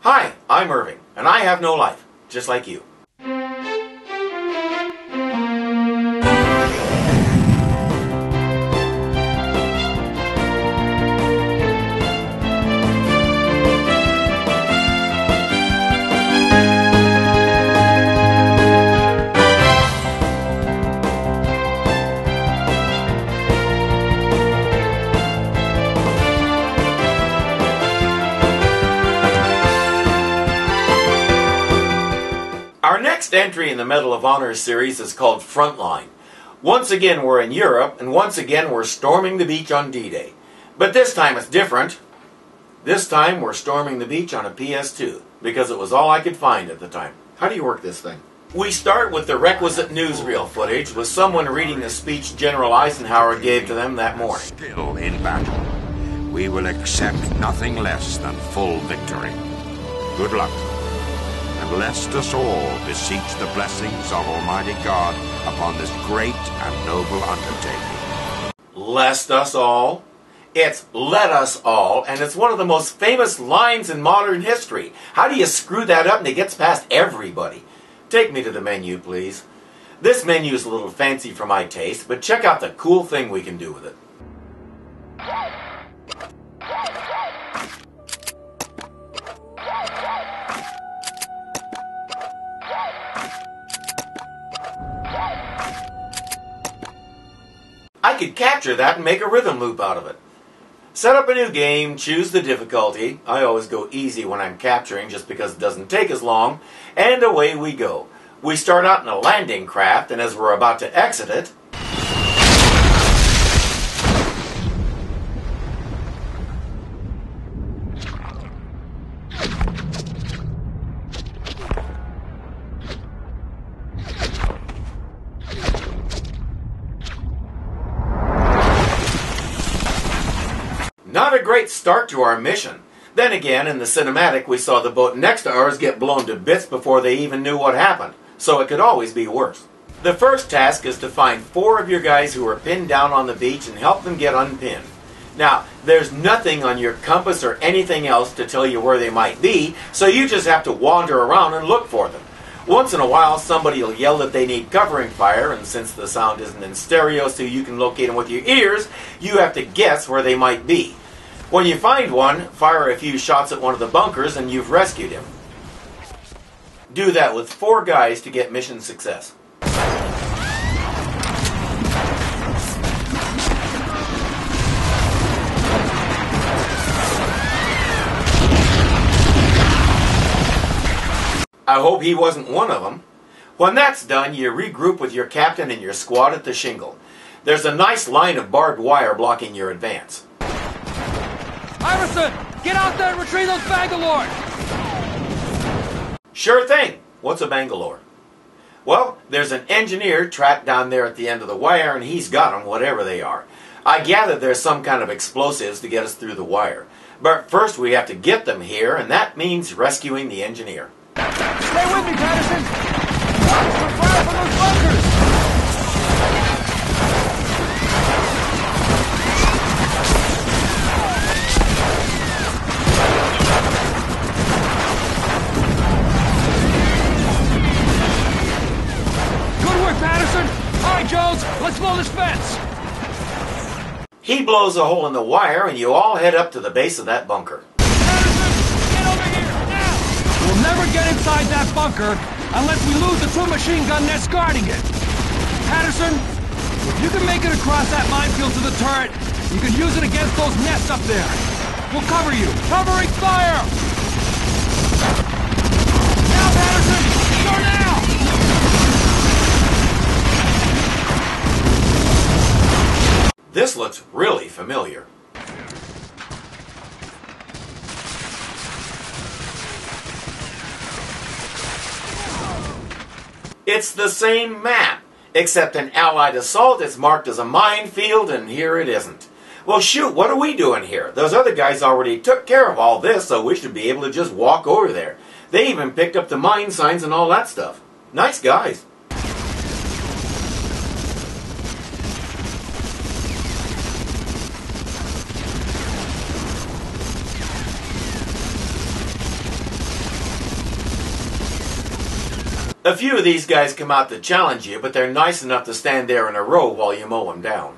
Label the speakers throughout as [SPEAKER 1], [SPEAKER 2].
[SPEAKER 1] Hi, I'm Irving, and I have no life, just like you. Our next entry in the Medal of Honor series is called Frontline. Once again we're in Europe, and once again we're storming the beach on D-Day. But this time it's different. This time we're storming the beach on a PS2, because it was all I could find at the time. How do you work this thing? We start with the requisite newsreel footage, with someone reading the speech General Eisenhower gave to them that morning.
[SPEAKER 2] Still in battle, we will accept nothing less than full victory. Good luck. And lest us all beseech the blessings of Almighty God upon this great and noble undertaking.
[SPEAKER 1] Lest us all? It's let us all, and it's one of the most famous lines in modern history. How do you screw that up and it gets past everybody? Take me to the menu, please. This menu is a little fancy for my taste, but check out the cool thing we can do with it. I could capture that and make a rhythm loop out of it. Set up a new game, choose the difficulty. I always go easy when I'm capturing just because it doesn't take as long. And away we go. We start out in a landing craft, and as we're about to exit it, not a great start to our mission. Then again, in the cinematic, we saw the boat next to ours get blown to bits before they even knew what happened, so it could always be worse. The first task is to find 4 of your guys who are pinned down on the beach and help them get unpinned. Now, there's nothing on your compass or anything else to tell you where they might be, so you just have to wander around and look for them. Once in a while, somebody will yell that they need covering fire, and since the sound isn't in stereo so you can locate them with your ears, you have to guess where they might be. When you find one, fire a few shots at one of the bunkers and you've rescued him. Do that with 4 guys to get mission success. I hope he wasn't one of them. When that's done, you regroup with your captain and your squad at the shingle. There's a nice line of barbed wire blocking your advance.
[SPEAKER 3] Iverson, get out there and retrieve those Bangalore!
[SPEAKER 1] Sure thing. What's a Bangalore? Well, there's an engineer trapped down there at the end of the wire, and he's got them, whatever they are. I gather there's some kind of explosives to get us through the wire. But first we have to get them here, and that means rescuing the engineer.
[SPEAKER 3] Stay with me, Patterson! Watch for fire from those bunkers! Jones, let's blow this fence!
[SPEAKER 1] He blows a hole in the wire, and you all head up to the base of that bunker.
[SPEAKER 3] Patterson, get over here, now! We'll never get inside that bunker unless we lose the 2 machine gun nets guarding it. Patterson, if you can make it across that minefield to the turret, you can use it against those nets up there. We'll cover you. Covering fire! Now, Patterson! Go now!
[SPEAKER 1] This looks really familiar. It's the same map, except an Allied assault is marked as a minefield, and here it isn't. Well, shoot, what are we doing here? Those other guys already took care of all this, so we should be able to just walk over there. They even picked up the mine signs and all that stuff. Nice guys. A few of these guys come out to challenge you, but they're nice enough to stand there in a row while you mow them down.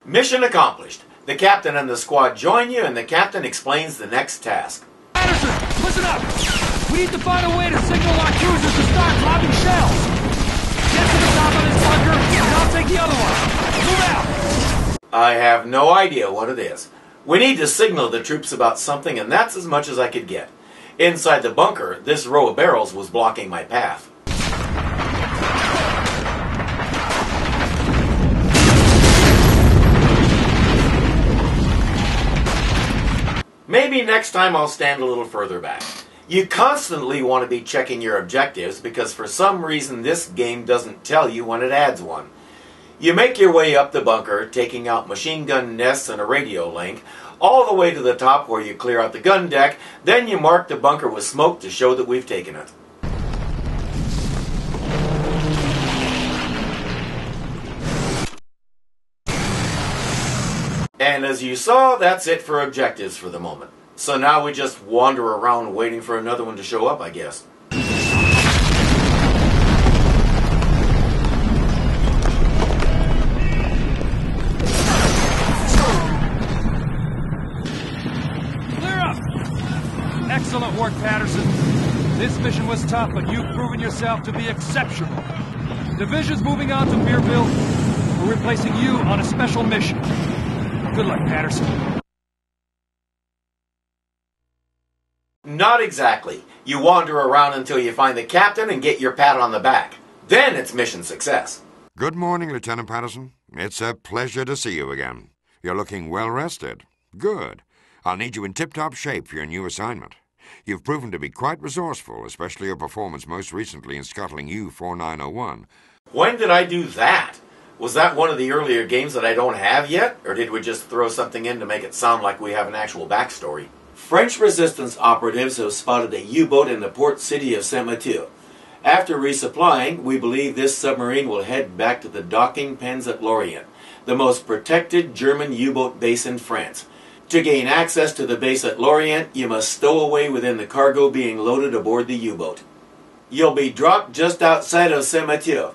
[SPEAKER 1] Mission accomplished. The captain and the squad join you, and the captain explains the next task.
[SPEAKER 3] Patterson, listen up! We need to find a way to signal our cruisers to start lobbing shells! Get to the top of this bunker, and I'll take the other one! Move out!
[SPEAKER 1] I have no idea what it is. We need to signal the troops about something, and that's as much as I could get. Inside the bunker, this row of barrels was blocking my path. Maybe next time I'll stand a little further back. You constantly want to be checking your objectives because for some reason this game doesn't tell you when it adds one. You make your way up the bunker, taking out machine gun nests and a radio link, all the way to the top where you clear out the gun deck, then you mark the bunker with smoke to show that we've taken it. And as you saw, that's it for objectives for the moment. So now we just wander around waiting for another one to show up, I guess.
[SPEAKER 3] Clear up! Excellent work, Patterson. This mission was tough, but you've proven yourself to be exceptional. Division's moving on to Beerville. We're replacing you on a special mission. Good luck, Patterson.
[SPEAKER 1] Not exactly. You wander around until you find the captain and get your pat on the back. Then it's mission success.
[SPEAKER 2] Good morning, Lieutenant Patterson. It's a pleasure to see you again. You're looking well rested. Good. I'll need you in tip-top shape for your new assignment. You've proven to be quite resourceful, especially your performance most recently in scuttling U-4901.
[SPEAKER 1] When did I do that? Was that one of the earlier games that I don't have yet? Or did we just throw something in to make it sound like we have an actual backstory? French resistance operatives have spotted a U-boat in the port city of Saint-Mathieu. After resupplying, we believe this submarine will head back to the docking pens at Lorient, the most protected German U-boat base in France. To gain access to the base at Lorient, you must stow away within the cargo being loaded aboard the U-boat. You'll be dropped just outside of Saint-Mathieu.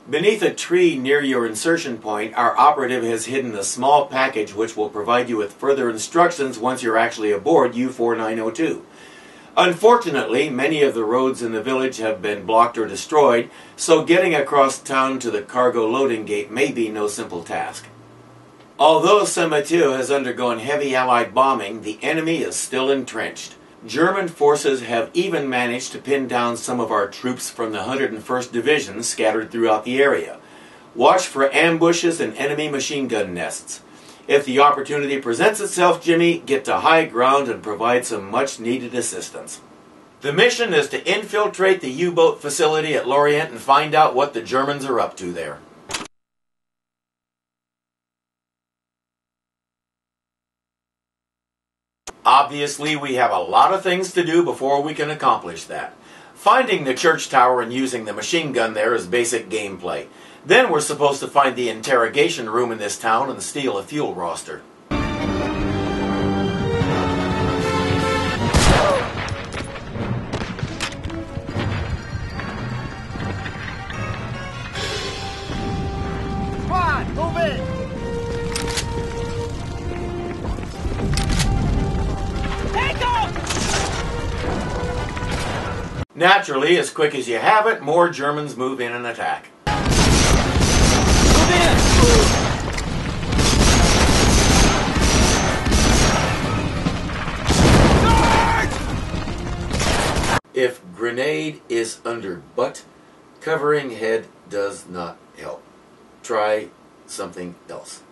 [SPEAKER 1] Beneath a tree near your insertion point, our operative has hidden a small package which will provide you with further instructions once you're actually aboard U-4902. Unfortunately, many of the roads in the village have been blocked or destroyed, so getting across town to the cargo loading gate may be no simple task. Although Saint-Mathieu has undergone heavy Allied bombing, the enemy is still entrenched. German forces have even managed to pin down some of our troops from the 101st Division scattered throughout the area. Watch for ambushes and enemy machine gun nests. If the opportunity presents itself, Jimmy, get to high ground and provide some much-needed assistance. The mission is to infiltrate the U-boat facility at Lorient and find out what the Germans are up to there. Obviously, we have a lot of things to do before we can accomplish that. Finding the church tower and using the machine gun there is basic gameplay. Then we're supposed to find the interrogation room in this town and steal a fuel roster.
[SPEAKER 3] Come on, move in!
[SPEAKER 1] Naturally, as quick as you have it, more Germans move in and attack.
[SPEAKER 3] Move in!
[SPEAKER 1] If grenade is under butt, covering head does not help. Try something else.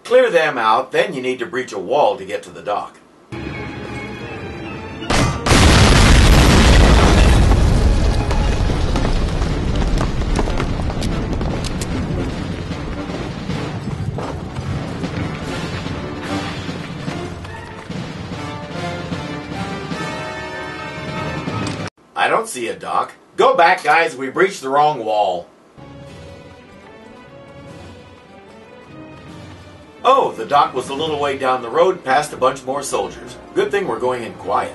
[SPEAKER 1] Clear them out, then you need to breach a wall to get to the dock. don't see a dock. Go back, guys. We breached the wrong wall. Oh, the dock was a little way down the road past a bunch more soldiers. Good thing we're going in quiet.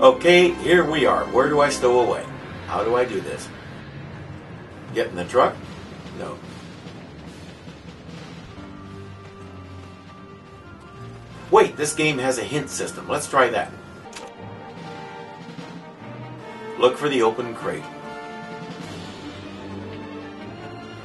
[SPEAKER 1] Okay, here we are. Where do I stow away? How do I do this? Get in the truck? No. Wait, this game has a hint system. Let's try that. Look for the open crate.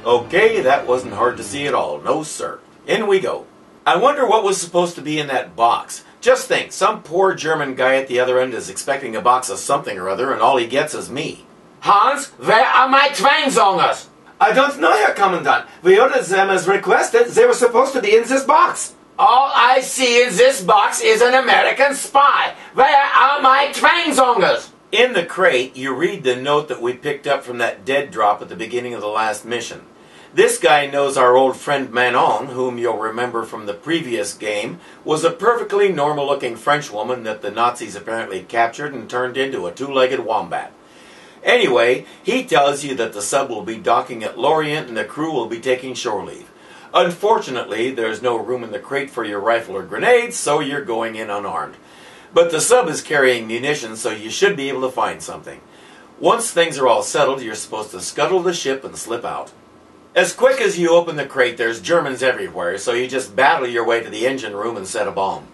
[SPEAKER 1] Okay, that wasn't hard to see at all. No, sir. In we go. I wonder what was supposed to be in that box. Just think, some poor German guy at the other end is expecting a box of something or other, and all he gets is me.
[SPEAKER 4] Hans, where are my Twangsongers?
[SPEAKER 1] I don't know, Herr Commandant. We ordered them as requested. They were supposed to be in this box.
[SPEAKER 4] All I see in this box is an American spy. Where are my Twangsongers?
[SPEAKER 1] In the crate, you read the note that we picked up from that dead drop at the beginning of the last mission. This guy knows our old friend Manon, whom you'll remember from the previous game, was a perfectly normal-looking Frenchwoman that the Nazis apparently captured and turned into a two-legged wombat. Anyway, he tells you that the sub will be docking at Lorient and the crew will be taking shore leave. Unfortunately, there's no room in the crate for your rifle or grenades, so you're going in unarmed. But the sub is carrying munitions, so you should be able to find something. Once things are all settled, you're supposed to scuttle the ship and slip out. As quick as you open the crate, there's Germans everywhere, so you just battle your way to the engine room and set a bomb.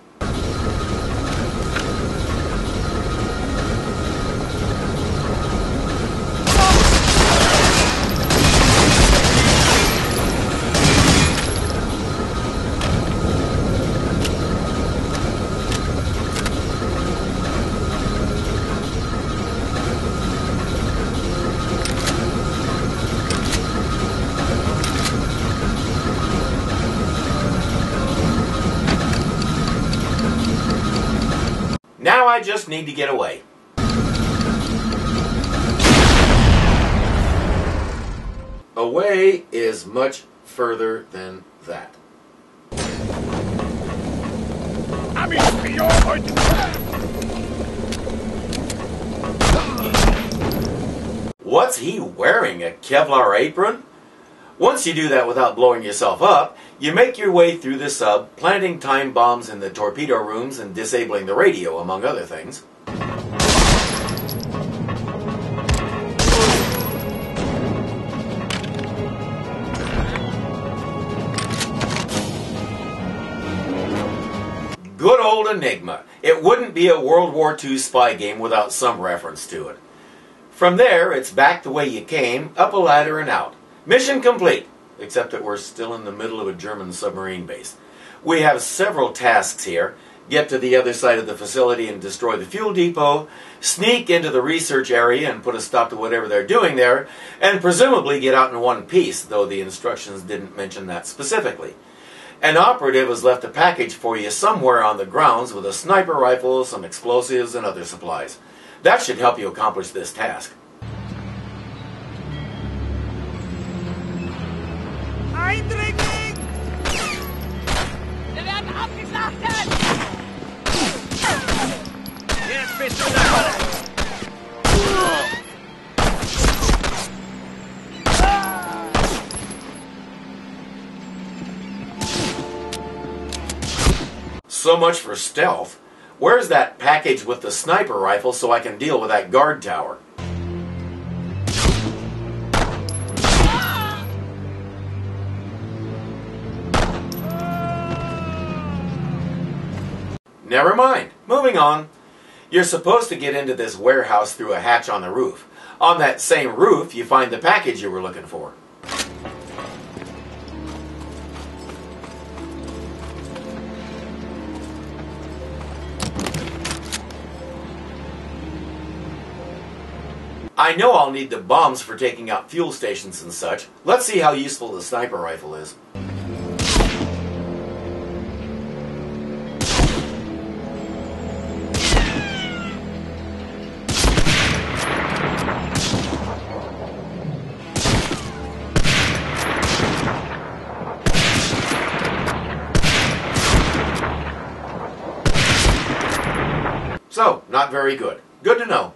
[SPEAKER 1] Now I just need to get away. Away is much further than that. What's he wearing? A Kevlar apron? Once you do that without blowing yourself up, you make your way through the sub, planting time bombs in the torpedo rooms and disabling the radio, among other things. Good old Enigma. It wouldn't be a World War II spy game without some reference to it. From there, it's back the way you came, up a ladder and out. Mission complete, except that we're still in the middle of a German submarine base. We have several tasks here. Get to the other side of the facility and destroy the fuel depot, sneak into the research area and put a stop to whatever they're doing there, and presumably get out in one piece, though the instructions didn't mention that specifically. An operative has left a package for you somewhere on the grounds with a sniper rifle, some explosives, and other supplies. That should help you accomplish this task.
[SPEAKER 5] Eindringling! Wir werden abgeschlachtet! Jetzt bist du da!
[SPEAKER 1] So much for stealth. Where's that package with the sniper rifle so I can deal with that guard tower? Never mind. Moving on. You're supposed to get into this warehouse through a hatch on the roof. On that same roof, you find the package you were looking for. I know I'll need the bombs for taking out fuel stations and such. Let's see how useful the sniper rifle is. So, not very good. Good to know.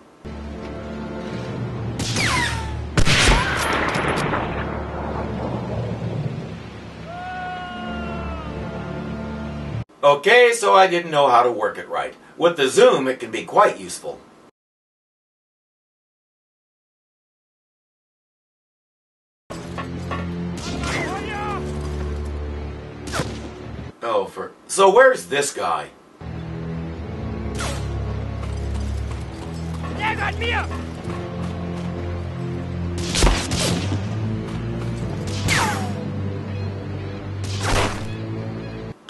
[SPEAKER 1] Okay, so I didn't know how to work it right. With the zoom, it can be quite useful. Oh, so where's this guy?
[SPEAKER 5] Der gehört mir!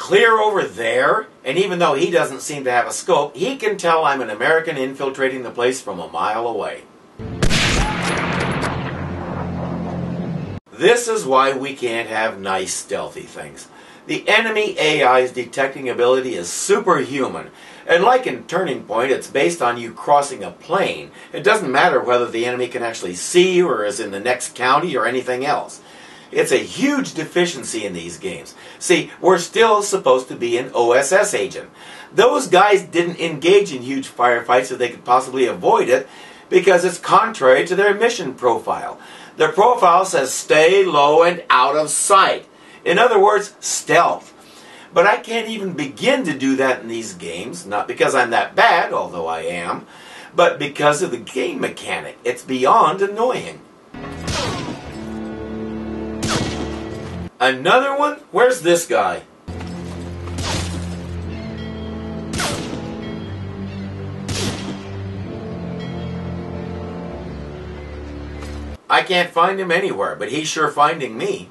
[SPEAKER 1] Clear over there? And even though he doesn't seem to have a scope, he can tell I'm an American infiltrating the place from a mile away. This is why we can't have nice stealthy things. The enemy AI's detecting ability is superhuman, and like in Turning Point, it's based on you crossing a plane. It doesn't matter whether the enemy can actually see you or is in the next county or anything else. It's a huge deficiency in these games. See, we're still supposed to be an OSS agent. Those guys didn't engage in huge firefights so they could possibly avoid it because it's contrary to their mission profile. Their profile says stay low and out of sight. In other words, stealth. But I can't even begin to do that in these games, not because I'm that bad, although I am, but because of the game mechanic. It's beyond annoying. Another one? Where's this guy? I can't find him anywhere, but he's sure finding me.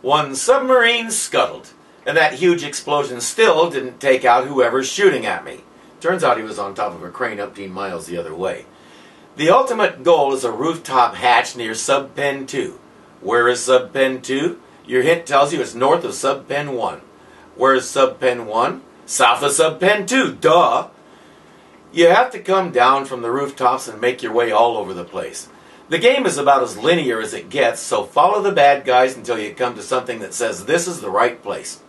[SPEAKER 1] One submarine scuttled, and that huge explosion still didn't take out whoever's shooting at me. Turns out he was on top of a crane 18 miles the other way. The ultimate goal is a rooftop hatch near Sub-Pen 2. Where is Sub-Pen 2? Your hint tells you it's north of Sub-Pen 1. Where is Sub-Pen 1? South of Sub-Pen 2, duh! You have to come down from the rooftops and make your way all over the place. The game is about as linear as it gets, so follow the bad guys until you come to something that says this is the right place.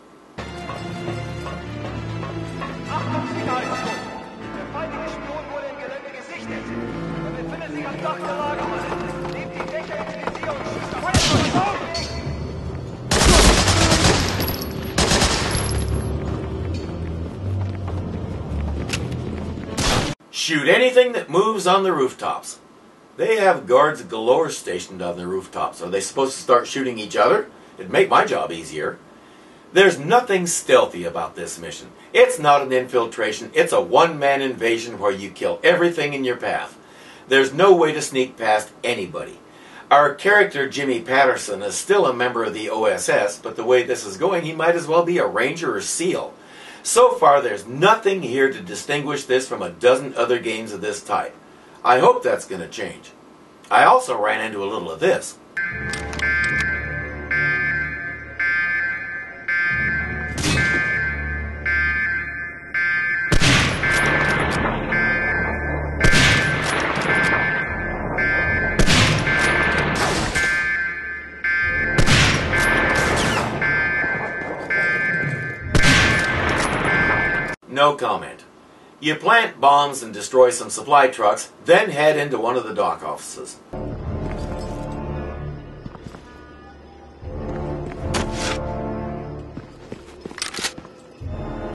[SPEAKER 1] Shoot anything that moves on the rooftops. They have guards galore stationed on the rooftops. Are they supposed to start shooting each other? It'd make my job easier. There's nothing stealthy about this mission. It's not an infiltration. It's a one-man invasion where you kill everything in your path. There's no way to sneak past anybody. Our character, Jimmy Patterson, is still a member of the OSS, but the way this is going, he might as well be a Ranger or SEAL. So far, there's nothing here to distinguish this from a dozen other games of this type. I hope that's going to change. I also ran into a little of this. No comment. You plant bombs and destroy some supply trucks, then head into one of the dock offices.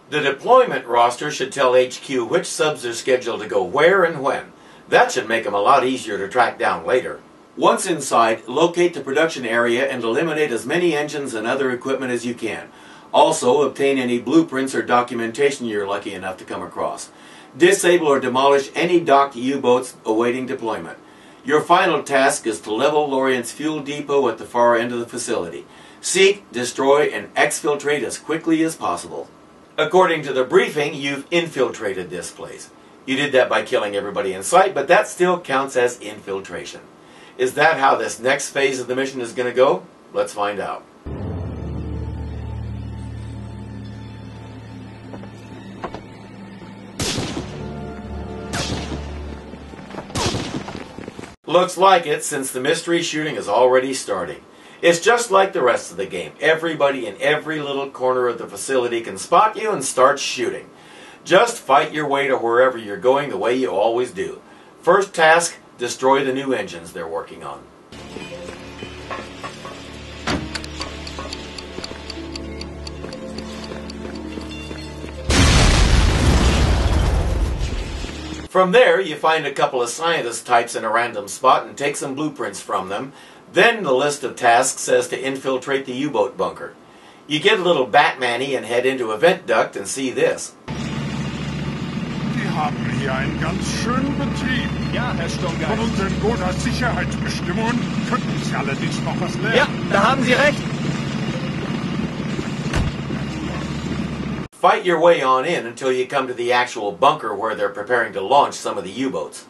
[SPEAKER 1] The deployment roster should tell HQ which subs are scheduled to go where and when. That should make them a lot easier to track down later. Once inside, locate the production area and eliminate as many engines and other equipment as you can. Also, obtain any blueprints or documentation you're lucky enough to come across. Disable or demolish any docked U-boats awaiting deployment. Your final task is to level Lorient's fuel depot at the far end of the facility. Seek, destroy, and exfiltrate as quickly as possible. According to the briefing, you've infiltrated this place. You did that by killing everybody in sight, but that still counts as infiltration. Is that how this next phase of the mission is going to go? Let's find out. Looks like it, since the mystery shooting is already starting. It's just like the rest of the game. Everybody in every little corner of the facility can spot you and start shooting. Just fight your way to wherever you're going the way you always do. First task, destroy the new engines they're working on. From there, you find a couple of scientist types in a random spot and take some blueprints from them. Then the list of tasks says to infiltrate the U-boat bunker. You get a little Batman-y and head into a vent duct and see this.
[SPEAKER 6] Die haben hier einen ganz schönen Betrieb.
[SPEAKER 3] Ja, Herr Sturmgeist.
[SPEAKER 6] Von unseren Sicherheitsbestimmungen könnten Sie allerdings noch was lernen.
[SPEAKER 3] Ja, da haben Sie recht.
[SPEAKER 1] Fight your way on in until you come to the actual bunker where they're preparing to launch some of the U-boats.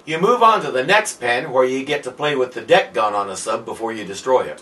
[SPEAKER 1] You move on to the next pen where you get to play with the deck gun on a sub before you destroy it.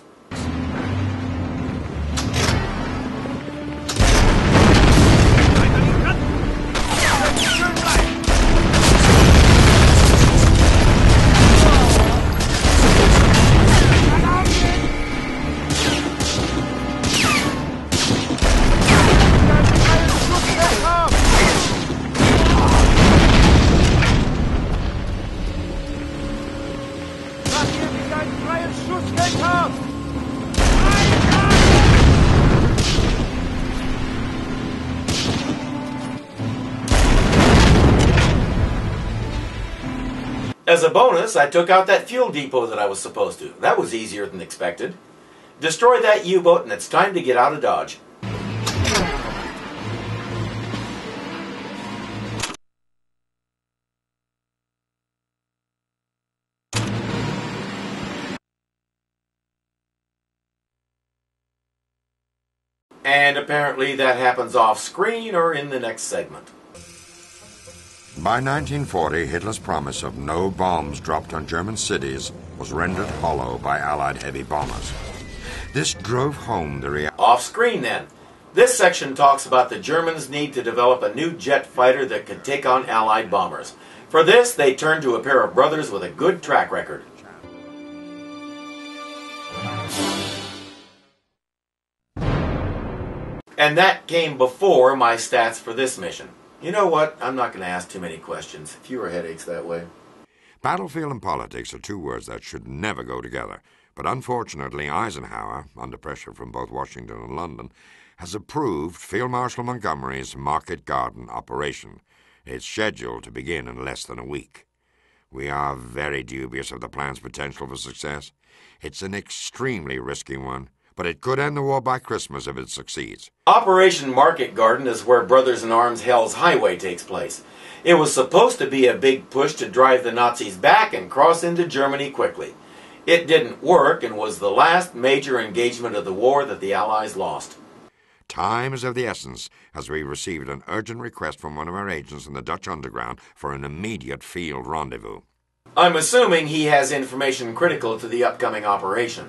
[SPEAKER 1] As a bonus, I took out that fuel depot that I was supposed to. That was easier than expected. Destroy that U-boat and it's time to get out of Dodge. And apparently that happens off screen or in the next segment.
[SPEAKER 2] By 1940, Hitler's promise of no bombs dropped on German cities was rendered hollow by Allied heavy bombers. This drove home the reality.
[SPEAKER 1] Off screen then. This section talks about the Germans' need to develop a new jet fighter that could take on Allied bombers. For this, they turned to a pair of brothers with a good track record. And that came before my stats for this mission. You know what? I'm not going to ask too many questions. Fewer headaches that way.
[SPEAKER 2] Battlefield and politics are two words that should never go together. But unfortunately, Eisenhower, under pressure from both Washington and London, has approved Field Marshal Montgomery's Market Garden operation. It's scheduled to begin in less than a week. We are very dubious of the plan's potential for success. It's an extremely risky one, but it could end the war by Christmas if it succeeds.
[SPEAKER 1] Operation Market Garden is where Brothers in Arms Hell's Highway takes place. It was supposed to be a big push to drive the Nazis back and cross into Germany quickly. It didn't work and was the last major engagement of the war that the Allies lost.
[SPEAKER 2] Time is of the essence, as we received an urgent request from one of our agents in the Dutch underground for an immediate field rendezvous.
[SPEAKER 1] I'm assuming he has information critical to the upcoming operation.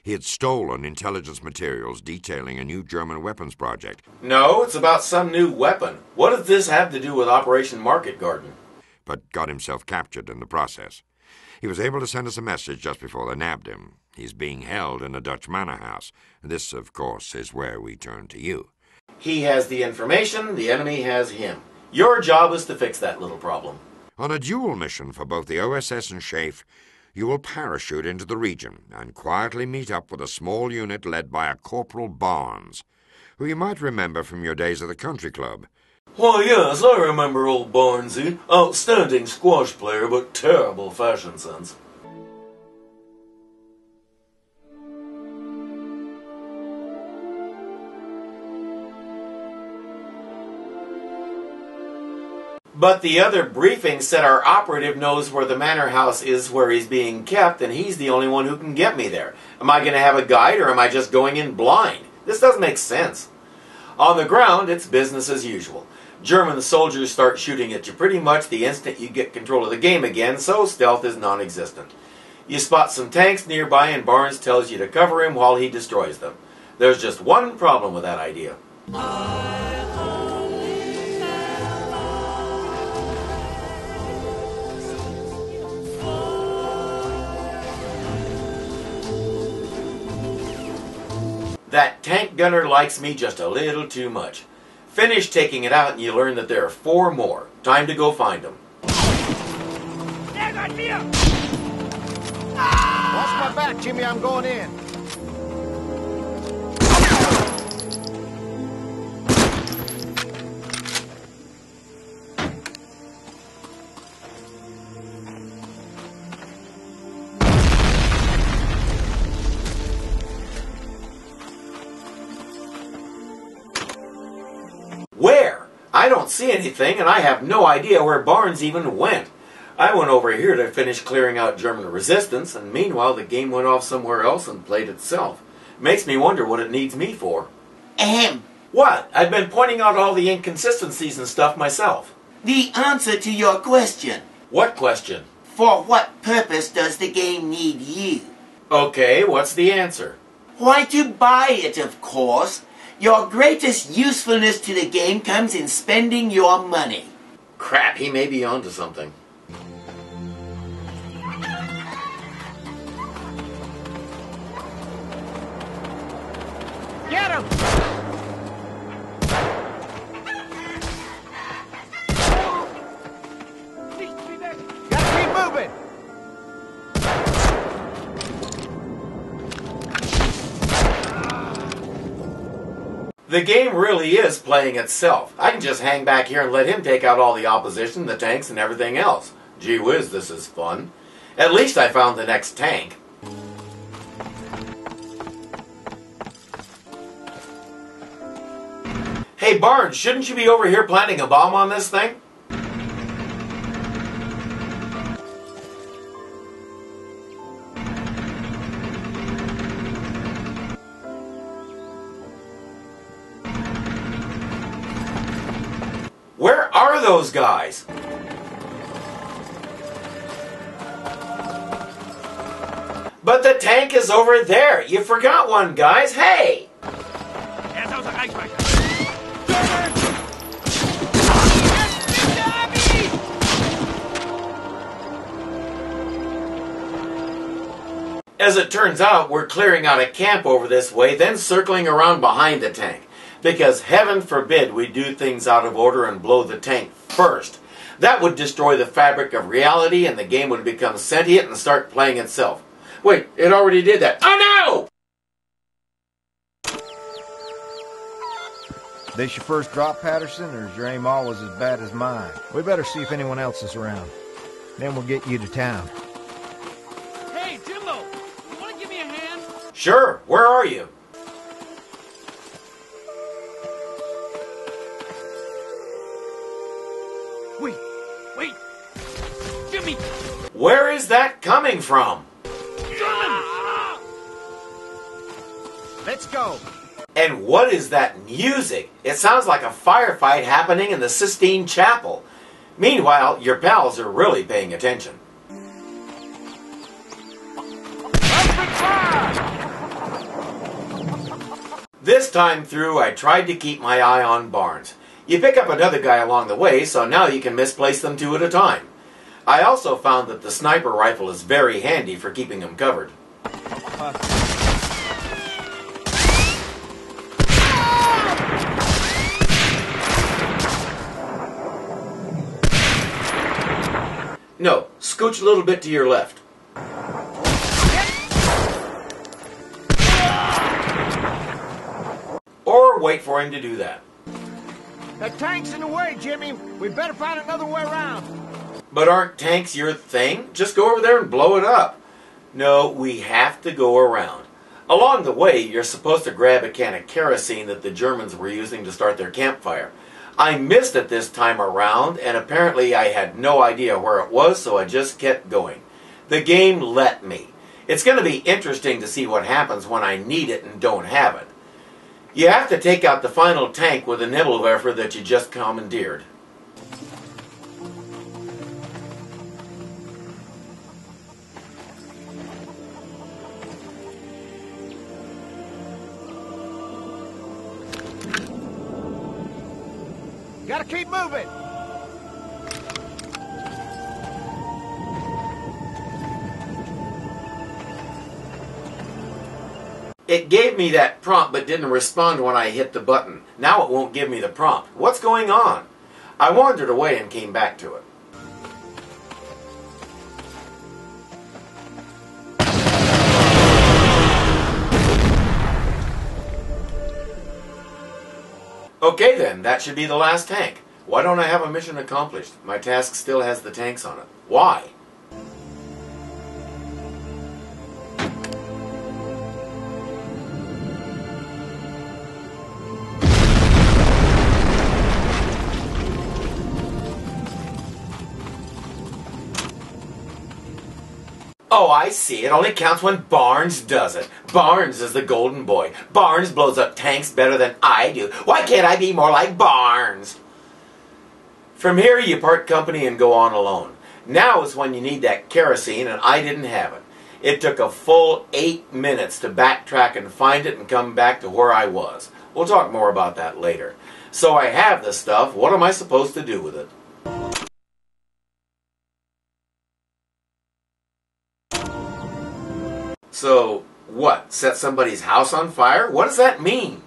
[SPEAKER 2] He had stolen intelligence materials detailing a new German weapons project.
[SPEAKER 1] No, it's about some new weapon. What does this have to do with Operation Market Garden?
[SPEAKER 2] But got himself captured in the process. He was able to send us a message just before they nabbed him. He's being held in a Dutch manor house. This, of course, is where we turn to you.
[SPEAKER 1] He has the information, the enemy has him. Your job is to fix that little problem.
[SPEAKER 2] On a dual mission for both the OSS and SHAEF, you will parachute into the region and quietly meet up with a small unit led by a Corporal Barnes, who you might remember from your days at the country club.
[SPEAKER 1] Why, yes, I remember old Barnesy. Outstanding squash player, but terrible fashion sense. But the other briefing said our operative knows where the manor house is where he's being kept, and he's the only one who can get me there. Am I going to have a guide, or am I just going in blind? This doesn't make sense. On the ground, it's business as usual. German soldiers start shooting at you pretty much the instant you get control of the game again, so stealth is non-existent. You spot some tanks nearby, and Barnes tells you to cover him while he destroys them. There's just one problem with that idea. That tank gunner likes me just a little too much. Finish taking it out and you learn that there are 4 more. Time to go find them.
[SPEAKER 7] Watch my back, Jimmy. I'm going in.
[SPEAKER 1] Where? I don't see anything, and I have no idea where Barnes even went. I went over here to finish clearing out German resistance, and meanwhile the game went off somewhere else and played itself. Makes me wonder what it needs me for.
[SPEAKER 4] Ahem.
[SPEAKER 1] What? I've been pointing out all the inconsistencies and stuff myself.
[SPEAKER 4] The answer to your question.
[SPEAKER 1] What question?
[SPEAKER 4] For what purpose does the game need you?
[SPEAKER 1] Okay, what's the answer?
[SPEAKER 4] Why, to buy it, of course. Your greatest usefulness to the game comes in spending your money.
[SPEAKER 1] Crap, he may be onto something.
[SPEAKER 7] Get him! Gotta keep moving!
[SPEAKER 1] The game really is playing itself. I can just hang back here and let him take out all the opposition, the tanks, and everything else. Gee whiz, this is fun. At least I found the next tank. Hey Barnes, shouldn't you be over here planting a bomb on this thing? Where are those guys? But the tank is over there. You forgot one, guys. Hey!
[SPEAKER 5] Er ist außer Reichweite.
[SPEAKER 1] As it turns out, we're clearing out a camp over this way, then circling around behind the tank. Because heaven forbid we do things out of order and blow the tank first. That would destroy the fabric of reality and the game would become sentient and start playing itself. Wait, it already did that. Oh no!
[SPEAKER 7] This your first drop, Patterson, or is your aim always as bad as mine? We better see if anyone else is around. Then we'll get you to town.
[SPEAKER 5] Hey, Jimbo! You want to give me a hand?
[SPEAKER 1] Sure, where are you?
[SPEAKER 5] Wait! Jimmy!
[SPEAKER 1] Where is that coming from?
[SPEAKER 7] Let's go!
[SPEAKER 1] And what is that music? It sounds like a firefight happening in the Sistine Chapel. Meanwhile, your pals are really paying attention. This time through, I tried to keep my eye on Barnes. You pick up another guy along the way, so now you can misplace them 2 at a time. I also found that the sniper rifle is very handy for keeping them covered. No, scooch a little bit to your left. Or wait for him to do that.
[SPEAKER 7] That tank's in the way, Jimmy. We better find another way around.
[SPEAKER 1] But aren't tanks your thing? Just go over there and blow it up. No, we have to go around. Along the way, you're supposed to grab a can of kerosene that the Germans were using to start their campfire. I missed it this time around, and apparently I had no idea where it was, so I just kept going. The game let me. It's going to be interesting to see what happens when I need it and don't have it. You have to take out the final tank with a Nebelwerfer that you just commandeered.
[SPEAKER 7] Gotta keep moving!
[SPEAKER 1] It gave me that prompt but didn't respond when I hit the button. Now it won't give me the prompt. What's going on? I wandered away and came back to it. Okay then, that should be the last tank. Why don't I have a mission accomplished? My task still has the tanks on it. Why? Oh, I see. It only counts when Barnes does it. Barnes is the golden boy. Barnes blows up tanks better than I do. Why can't I be more like Barnes? From here, you part company and go on alone. Now is when you need that kerosene, and I didn't have it. It took a full 8 minutes to backtrack and find it and come back to where I was. We'll talk more about that later. So I have the stuff. What am I supposed to do with it? So, what? Set somebody's house on fire? What does that mean?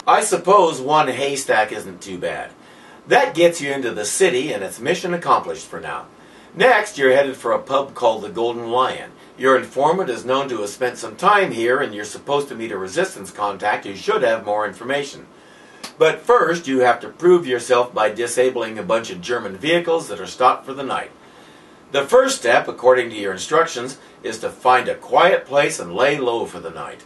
[SPEAKER 1] I suppose one haystack isn't too bad. That gets you into the city, and it's mission accomplished for now. Next, you're headed for a pub called the Golden Lion. Your informant is known to have spent some time here, and you're supposed to meet a resistance contact who should have more information. But first, you have to prove yourself by disabling a bunch of German vehicles that are stopped for the night. The first step, according to your instructions, is to find a quiet place and lay low for the night.